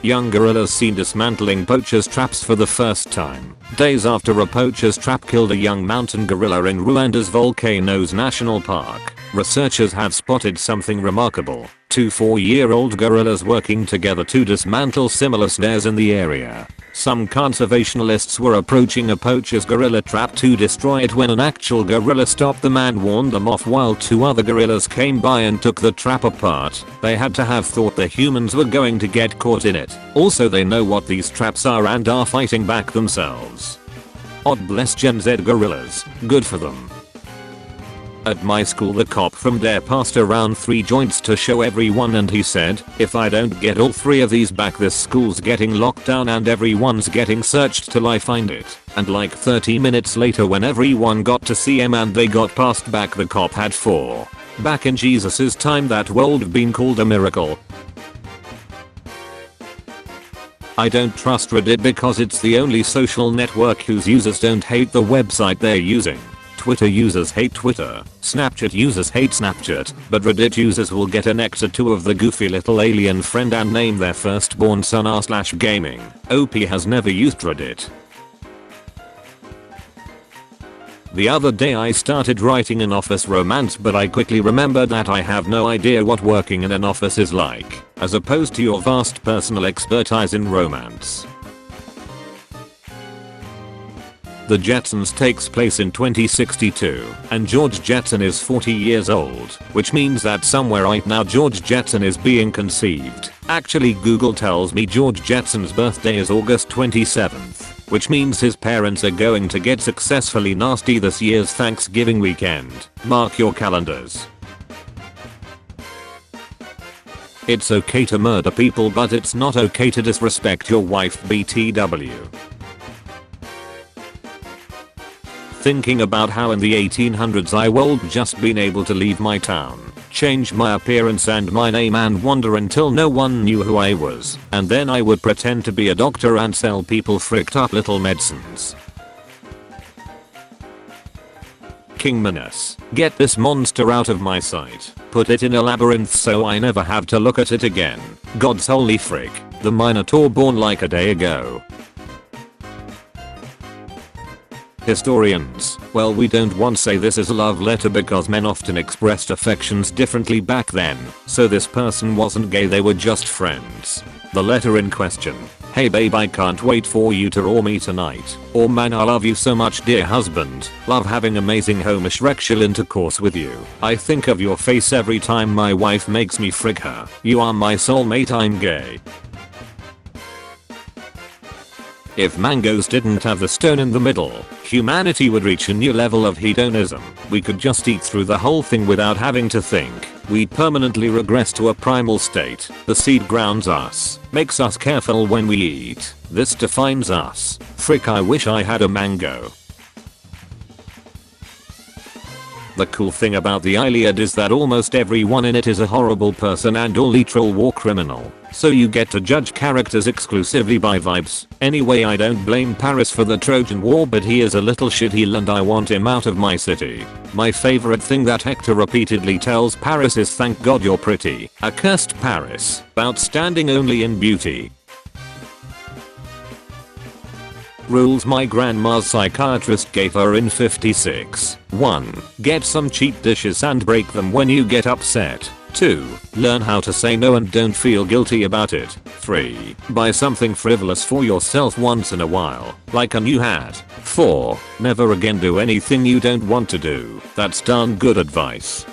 Young gorillas seen dismantling poachers' traps for the first time. Days after a poacher's trap killed a young mountain gorilla in Rwanda's Volcanoes National Park, researchers have spotted something remarkable. Two 4-year-old gorillas working together to dismantle similar snares in the area. Some conservationists were approaching a poacher's gorilla trap to destroy it when an actual gorilla stopped them and warned them off while 2 other gorillas came by and took the trap apart. They had to have thought the humans were going to get caught in it. Also, they know what these traps are and are fighting back themselves. God bless Gen Z gorillas. Good for them. At my school, the cop from Dare passed around 3 joints to show everyone and he said, if I don't get all 3 of these back, this school's getting locked down and everyone's getting searched till I find it. And like 30 minutes later, when everyone got to see him and they got passed back, the cop had 4. Back in Jesus's time, that would have been called a miracle. I don't trust Reddit because it's the only social network whose users don't hate the website they're using. Twitter users hate Twitter, Snapchat users hate Snapchat, but Reddit users will get an extra 2 of the goofy little alien friend and name their firstborn son r/gaming. OP has never used Reddit. The other day I started writing an office romance, but I quickly remembered that I have no idea what working in an office is like, as opposed to your vast personal expertise in romance. The Jetsons takes place in 2062, and George Jetson is 40 years old, which means that somewhere right now George Jetson is being conceived. Actually, Google tells me George Jetson's birthday is August 27th, which means his parents are going to get successfully nasty this year's Thanksgiving weekend. Mark your calendars. It's okay to murder people, but it's not okay to disrespect your wife. BTW. Thinking about how in the 1800s I would just been able to leave my town, change my appearance and my name and wander until no one knew who I was, and then I would pretend to be a doctor and sell people fricked up little medicines. King Minos, get this monster out of my sight. Put it in a labyrinth so I never have to look at it again. God's holy frick, the Minotaur born like a day ago. Historians, well, we don't want to say this is a love letter because men often expressed affections differently back then, so this person wasn't gay, they were just friends. The letter in question: hey babe, I can't wait for you to roar me tonight. Or man, I love you so much dear husband, love having amazing homosexual intercourse with you. I think of your face every time my wife makes me frig her. You are my soulmate, I'm gay. If mangoes didn't have the stone in the middle, humanity would reach a new level of hedonism. We could just eat through the whole thing without having to think. We'd permanently regress to a primal state. The seed grounds us, makes us careful when we eat. This defines us. Frick, I wish I had a mango. The cool thing about the Iliad is that almost everyone in it is a horrible person and or literal war criminal, so you get to judge characters exclusively by vibes. Anyway, I don't blame Paris for the Trojan War, but he is a little shitheel and I want him out of my city. My favorite thing that Hector repeatedly tells Paris is thank God you're pretty. Accursed Paris, outstanding only in beauty. Rules my grandma's psychiatrist gave her in 56. 1. Get some cheap dishes and break them when you get upset. 2. Learn how to say no and don't feel guilty about it. 3. Buy something frivolous for yourself once in a while, like a new hat. 4. Never again do anything you don't want to do. That's darn good advice.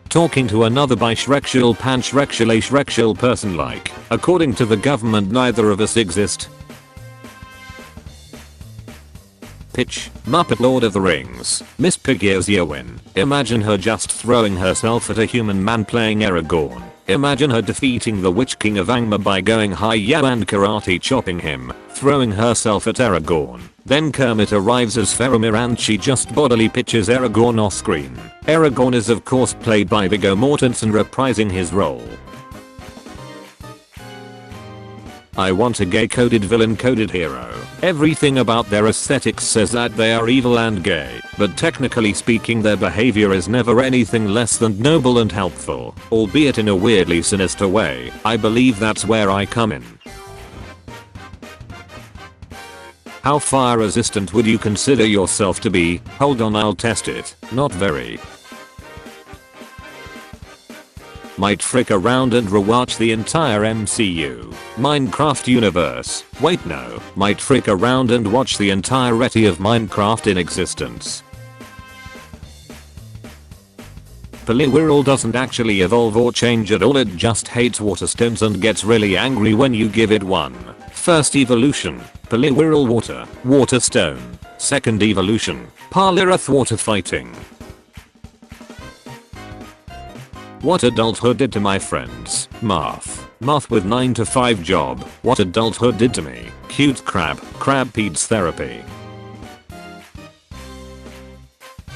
Talking to another bisexual pansexual person like, according to the government neither of us exist. Pitch, Muppet Lord of the Rings, Miss Piggy as Eowyn. Imagine her just throwing herself at a human man playing Aragorn. Imagine her defeating the Witch King of Angmar by going hi-yo and karate chopping him, throwing herself at Aragorn. Then Kermit arrives as Faramir and she just bodily pitches Aragorn off screen. Aragorn is of course played by Viggo Mortensen reprising his role. I want a gay coded villain coded hero. Everything about their aesthetics says that they are evil and gay, but technically speaking their behavior is never anything less than noble and helpful, albeit in a weirdly sinister way. I believe that's where I come in. How fire resistant would you consider yourself to be? Hold on, I'll test it. Not very. Might frick around and rewatch the entire MCU. Minecraft universe. Wait, no. Might frick around and watch the entirety of Minecraft in existence. Poliwhirl doesn't actually evolve or change at all, it just hates water stones and gets really angry when you give it one. First evolution, Poliwhirl water, water stone. Second evolution, Poliwrath water fighting. What adulthood did to my friends. Math with 9 to 5 job. What adulthood did to me. Cute crab peds therapy.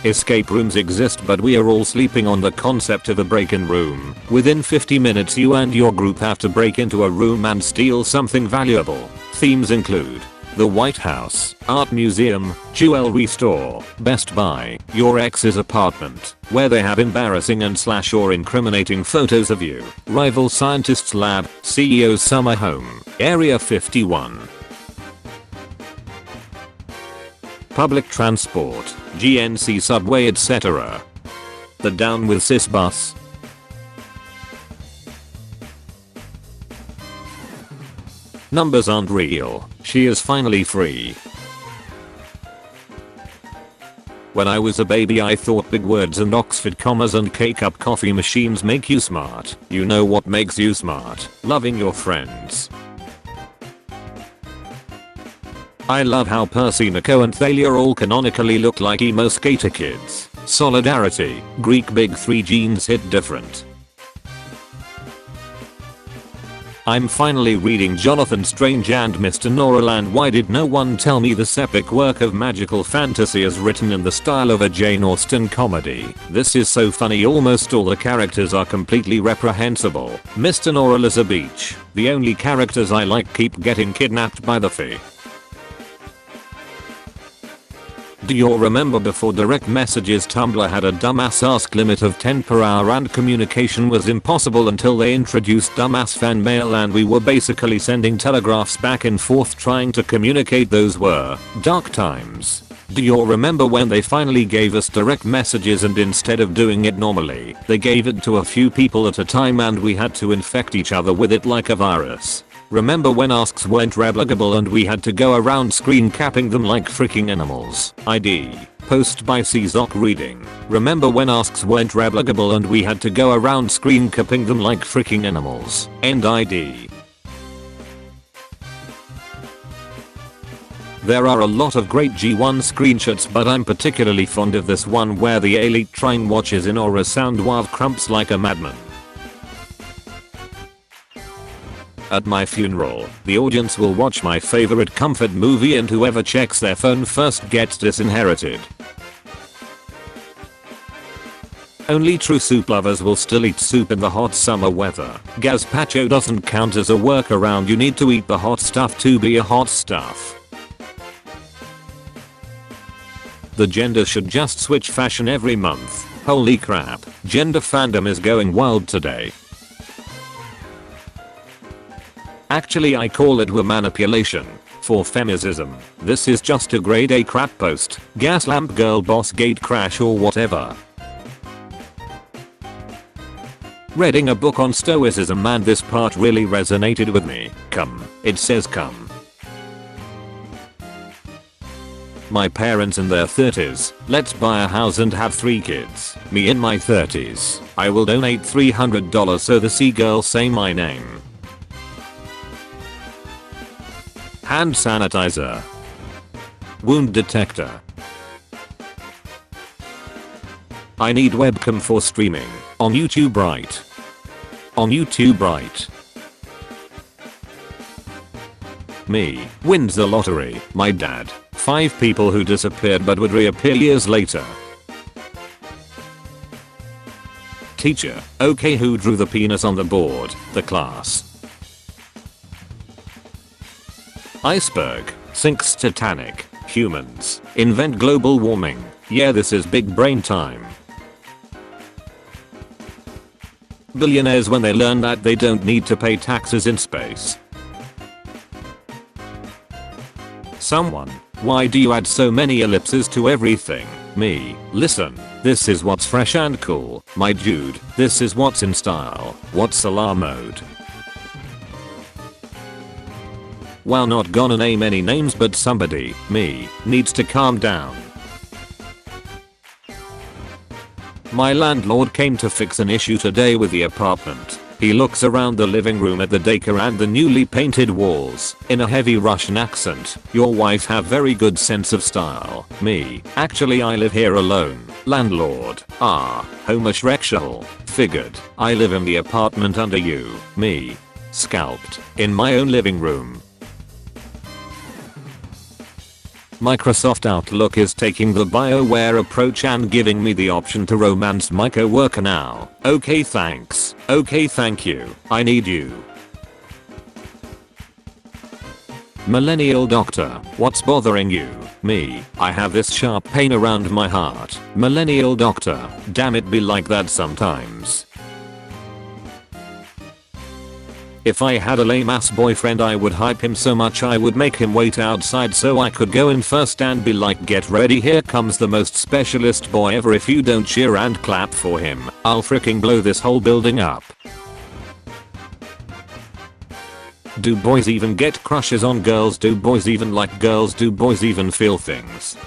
Escape rooms exist, but we are all sleeping on the concept of a break-in room. Within 50 minutes you and your group have to break into a room and steal something valuable. Themes include the White House, Art Museum, Jewelry Store, Best Buy, your ex's apartment, where they have embarrassing and / or incriminating photos of you, rival scientist's lab, CEO's summer home, Area 51. Public transport, GNC subway etc. The Down with Sis bus. Numbers aren't real. She is finally free. When I was a baby I thought big words and Oxford commas and K-cup coffee machines make you smart. You know what makes you smart? Loving your friends. I love how Percy, Nico and Thalia all canonically look like emo skater kids. Solidarity, Greek big 3 genes hit different. I'm finally reading Jonathan Strange and Mr. Noraland. Why did no one tell me this epic work of magical fantasy is written in the style of a Jane Austen comedy? This is so funny, almost all the characters are completely reprehensible. Mr. Noral is a beach. The only characters I like keep getting kidnapped by the Fae. Do you remember before direct messages Tumblr had a dumbass ask limit of 10 per hour and communication was impossible until they introduced dumbass fan mail and we were basically sending telegraphs back and forth trying to communicate? Those were dark times. Do you remember when they finally gave us direct messages and instead of doing it normally, they gave it to a few people at a time and we had to infect each other with it like a virus? Remember when asks weren't replicable and we had to go around screen capping them like freaking animals? ID. Post by Czok reading. Remember when asks weren't replicable and we had to go around screen capping them like freaking animals? End ID. There are a lot of great G1 screenshots, but I'm particularly fond of this one where the elite train watches in aura sound wild crumps like a madman. At my funeral, the audience will watch my favorite comfort movie and whoever checks their phone first gets disinherited. Only true soup lovers will still eat soup in the hot summer weather. Gazpacho doesn't count as a workaround, you need to eat the hot stuff to be a hot stuff. The gender should just switch fashion every month. Holy crap, gender fandom is going wild today. Actually I call it manipulation. For feminism. This is just a grade A crap post. Gas lamp girl boss gate crash or whatever. Reading a book on stoicism and this part really resonated with me. Come. It says come. My parents in their 30s. Let's buy a house and have 3 kids. Me in my 30s. I will donate $300 so the seagulls say my name. Hand sanitizer. Wound detector. I need webcam for streaming. On YouTube right. On YouTube right. Me. Wins the lottery. My dad. 5 people who disappeared but would reappear years later. Teacher. Okay, who drew the penis on the board? The class. Iceberg. Sinks Titanic. Humans. Invent global warming. Yeah, this is big brain time. Billionaires when they learn that they don't need to pay taxes in space. Someone. Why do you add so many ellipses to everything? Me. Listen. This is what's fresh and cool. My dude. This is what's in style. What's Salah mode? Wow, not gonna name any names, but somebody, me, needs to calm down. My landlord came to fix an issue today with the apartment. He looks around the living room at the decor and the newly painted walls. In a heavy Russian accent, your wife have very good sense of style. Me, actually I live here alone. Landlord, homosexual. Figured, I live in the apartment under you. Me, scalped, in my own living room. Microsoft Outlook is taking the BioWare approach and giving me the option to romance my coworker now. Okay, thanks. Okay, thank you. I need you. Millennial doctor, what's bothering you? Me, I have this sharp pain around my heart. Millennial doctor, damn it, be like that sometimes. If I had a lame ass boyfriend, I would hype him so much I would make him wait outside so I could go in first and be like, get ready, here comes the most specialist boy ever. If you don't cheer and clap for him, I'll freaking blow this whole building up. Do boys even get crushes on girls? Do boys even like girls? Do boys even feel things?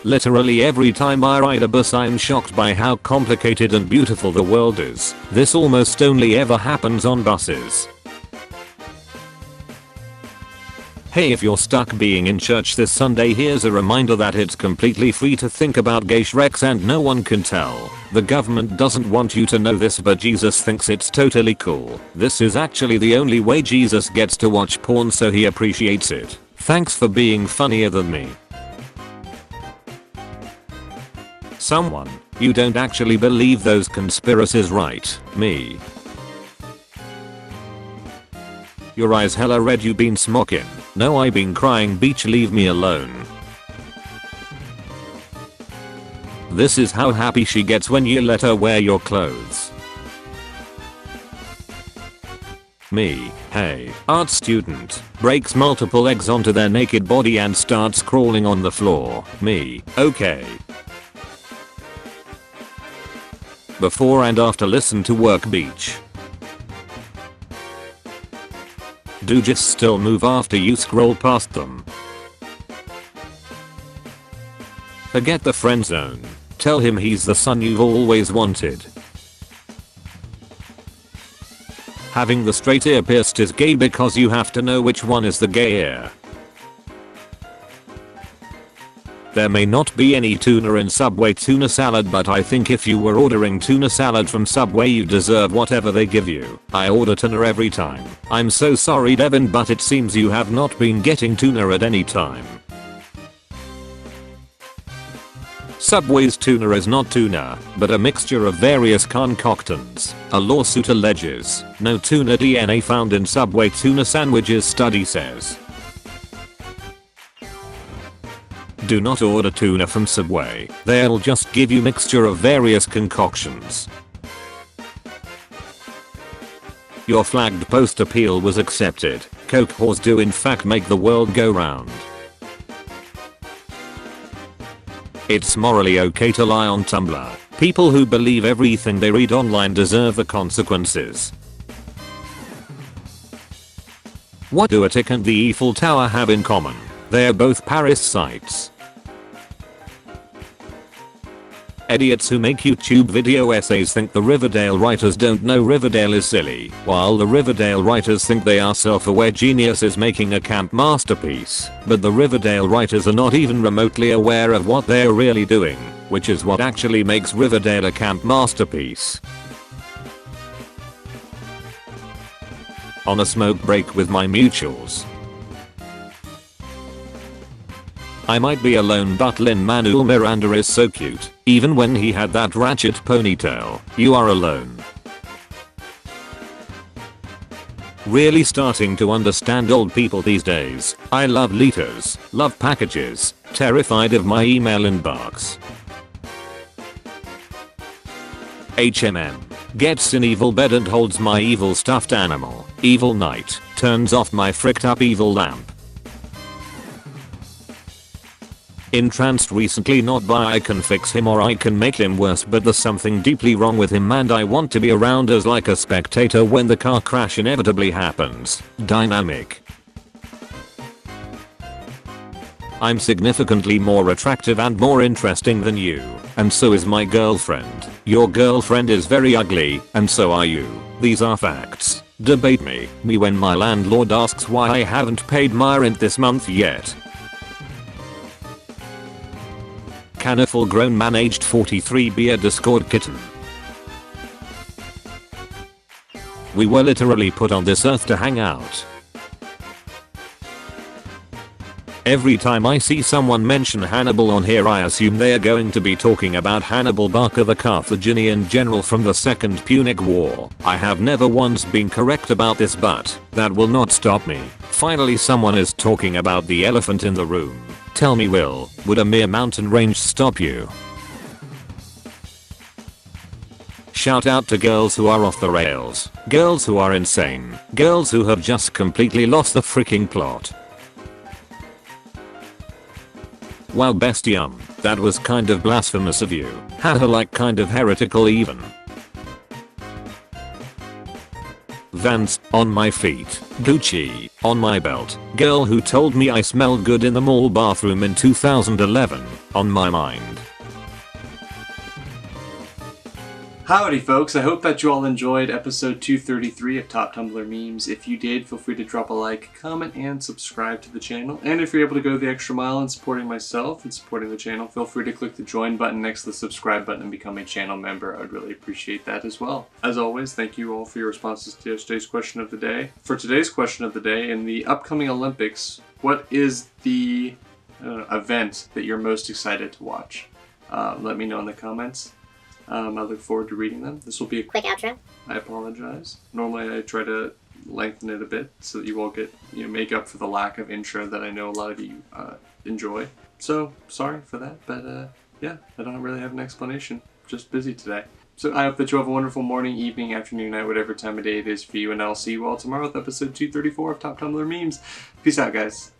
Literally every time I ride a bus I'm shocked by how complicated and beautiful the world is. This almost only ever happens on buses. Hey, if you're stuck being in church this Sunday, here's a reminder that it's completely free to think about gay Shreks and no one can tell. The government doesn't want you to know this, but Jesus thinks it's totally cool. This is actually the only way Jesus gets to watch porn, so he appreciates it. Thanks for being funnier than me. Someone, you don't actually believe those conspiracies, right? Me. Your eyes hella red, you been smoking. No, I been crying, beach, leave me alone. This is how happy she gets when you let her wear your clothes. Me, hey, art student, breaks multiple eggs onto their naked body and starts crawling on the floor. Me, okay. Before and after listen to work beach. Do just still move after you scroll past them. Forget the friend zone. Tell him he's the son you've always wanted. Having the straight ear pierced is gay because you have to know which one is the gay ear. There may not be any tuna in Subway tuna salad, but I think if you were ordering tuna salad from Subway you deserve whatever they give you. I order tuna every time. I'm so sorry Devin, but it seems you have not been getting tuna at any time. Subway's tuna is not tuna, but a mixture of various concoctions. A lawsuit alleges no tuna DNA found in Subway tuna sandwiches, study says. Do not order tuna from Subway. They'll just give you mixture of various concoctions. Your flagged post appeal was accepted. Coke whores do in fact make the world go round. It's morally okay to lie on Tumblr. People who believe everything they read online deserve the consequences. What do a tick and the Eiffel Tower have in common? They are both Paris sites. Idiots who make YouTube video essays think the Riverdale writers don't know Riverdale is silly, while the Riverdale writers think they are self-aware geniuses making a camp masterpiece, but the Riverdale writers are not even remotely aware of what they're really doing, which is what actually makes Riverdale a camp masterpiece. On a smoke break with my mutuals. I might be alone, but Lin-Manuel Miranda is so cute. Even when he had that ratchet ponytail. You are alone. Really starting to understand old people these days. I love liters, love packages, terrified of my email inbox. HMM. Gets in evil bed and holds my evil stuffed animal. Evil night. Turns off my fricked up evil lamp. Entranced recently, not by I can fix him or I can make him worse, but there's something deeply wrong with him and I want to be around as like a spectator when the car crash inevitably happens. Dynamic. I'm significantly more attractive and more interesting than you, and so is my girlfriend. Your girlfriend is very ugly, and so are you. These are facts. Debate me when my landlord asks why I haven't paid my rent this month yet. Can a full grown man aged 43 be a Discord kitten? We were literally put on this earth to hang out. Every time I see someone mention Hannibal on here, I assume they are going to be talking about Hannibal Barca, the Carthaginian general from the Second Punic War. I have never once been correct about this, but that will not stop me. Finally someone is talking about the elephant in the room. Tell me, would a mere mountain range stop you? Shout out to girls who are off the rails. Girls who are insane. Girls who have just completely lost the freaking plot. Wow, bestium, that was kind of blasphemous of you. Haha, like kind of heretical even. Vans, on my feet. Gucci, on my belt. Girl who told me I smelled good in the mall bathroom in 2011, on my mind. Howdy folks, I hope that you all enjoyed episode 233 of Top Tumblr Memes. If you did, feel free to drop a like, comment, and subscribe to the channel. And if you're able to go the extra mile in supporting myself and supporting the channel, feel free to click the join button next to the subscribe button and become a channel member. I would really appreciate that as well. As always, thank you all for your responses to yesterday's question of the day. For today's question of the day, in the upcoming Olympics, what is the event that you're most excited to watch? Let me know in the comments. I look forward to reading them. This will be a quick outro. I apologize. Normally I try to lengthen it a bit so that you all get, make up for the lack of intro that I know a lot of you enjoy. So, sorry for that, but yeah, I don't really have an explanation. Just busy today. So I hope that you have a wonderful morning, evening, afternoon, night, whatever time of day it is for you, and I'll see you all tomorrow with episode 234 of Top Tumblr Memes. Peace out, guys.